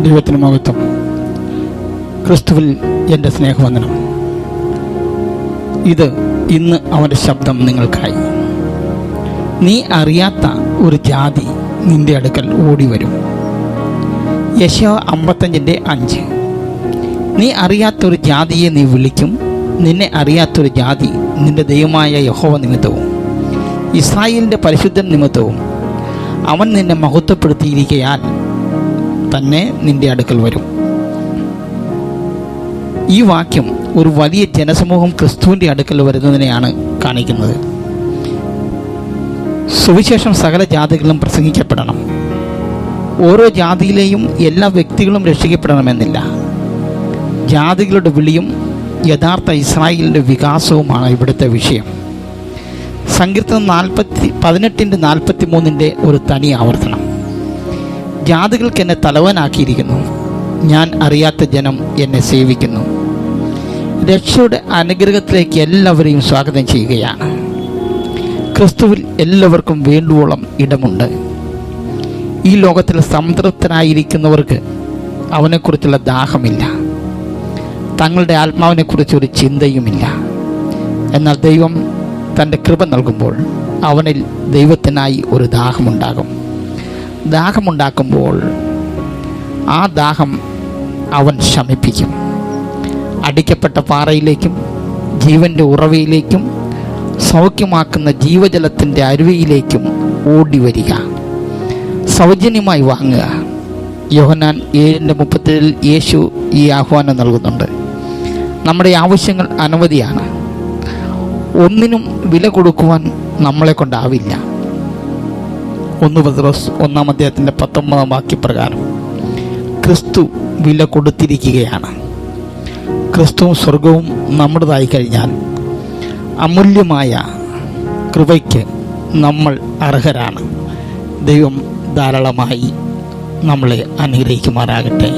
ദൈവത്തിന് മഹത്വം. ക്രിസ്തുവിൽ എൻ്റെ സ്നേഹവന്ദനം. ഇത് ഇന്ന് അവൻ്റെ ശബ്ദം നിങ്ങൾക്കായി. നീ അറിയാത്ത ഒരു ജാതി നിന്റെ അടുക്കൽ ഓടി വരും. യെശയ്യാ 55:5. നീ അറിയാത്തൊരു ജാതിയെ നീ വിളിക്കും, നിന്നെ അറിയാത്തൊരു ജാതി നിന്റെ ദൈവമായ യഹോവ നിമിത്തവും ഇസ്രായേലിൻ്റെ പരിശുദ്ധൻ നിമിത്തവും അവൻ നിന്നെ മഹത്വപ്പെടുത്തിയിരിക്കയാൽ തന്നെ നിന്റെ അടുക്കൽ വരും. ഈ വാക്യം ഒരു വലിയ ജനസമൂഹം ക്രിസ്തുവിൻ്റെ അടുക്കൽ വരുന്നതിനെയാണ് കാണിക്കുന്നത്. സുവിശേഷം സകല ജാതികളിലും പ്രസംഗിക്കപ്പെടണം. ഓരോ ജാതിയിലെയും എല്ലാ വ്യക്തികളും രക്ഷിക്കപ്പെടണമെന്നില്ല. ജാതികളുടെ വിളിയും യഥാർത്ഥ ഇസ്രായേലിൻ്റെ വികാസവുമാണ് ഇവിടുത്തെ വിഷയം. സങ്കീർത്തനം 18:43 ഒരു തനി ആവർത്തനം. ജാതികൾക്ക് എന്നെ തലവനാക്കിയിരിക്കുന്നു, ഞാൻ അറിയാത്ത ജനം എന്നെ സേവിക്കുന്നു. രക്ഷയുടെ അനുഗ്രഹത്തിലേക്ക് എല്ലാവരെയും സ്വാഗതം ചെയ്യുകയാണ്. ക്രിസ്തുവിൽ എല്ലാവർക്കും വേണ്ടുവോളം ഇടമുണ്ട്. ഈ ലോകത്തിൽ സംതൃപ്തനായിരിക്കുന്നവർക്ക് അവനെക്കുറിച്ചുള്ള ദാഹമില്ല, തങ്ങളുടെ ആത്മാവിനെക്കുറിച്ചൊരു ചിന്തയുമില്ല. എന്നാൽ ദൈവം തൻ്റെ കൃപ നൽകുമ്പോൾ അവനിൽ ദൈവത്തിനായി ഒരു ദാഹമുണ്ടാകും. ദാഹമുണ്ടാക്കുമ്പോൾ ആ ദാഹം അവൻ ശമിപ്പിക്കും. അടിക്കപ്പെട്ട പാറയിലേക്കും ജീവൻ്റെ ഉറവയിലേക്കും സൗഖ്യമാക്കുന്ന ജീവജലത്തിൻ്റെ അരുവിയിലേക്കും ഓടി വരിക, സൗജന്യമായി വാങ്ങുക. യോഹന്നാൻ 7:37 യേശു ഈ ആഹ്വാനം നൽകുന്നുണ്ട്. നമ്മുടെ ആവശ്യങ്ങൾ അനവധിയാണ്. ഒന്നിനും വില കൊടുക്കുവാൻ നമ്മളെ കൊണ്ടാവില്ല. 1 പത്രോസ് 1:19 വാക്യപ്രകാരം ക്രിസ്തു വില കൊടുത്തിരിക്കുകയാണ്. ക്രിസ്തുവും സ്വർഗവും നമ്മുടേതായി കഴിഞ്ഞാൽ അമൂല്യമായ കൃപയ്ക്ക് നമ്മൾ അർഹരാണ്. ദൈവം ധാരാളമായി നമ്മളെ അനുഗ്രഹിക്കുമാറാകട്ടെ.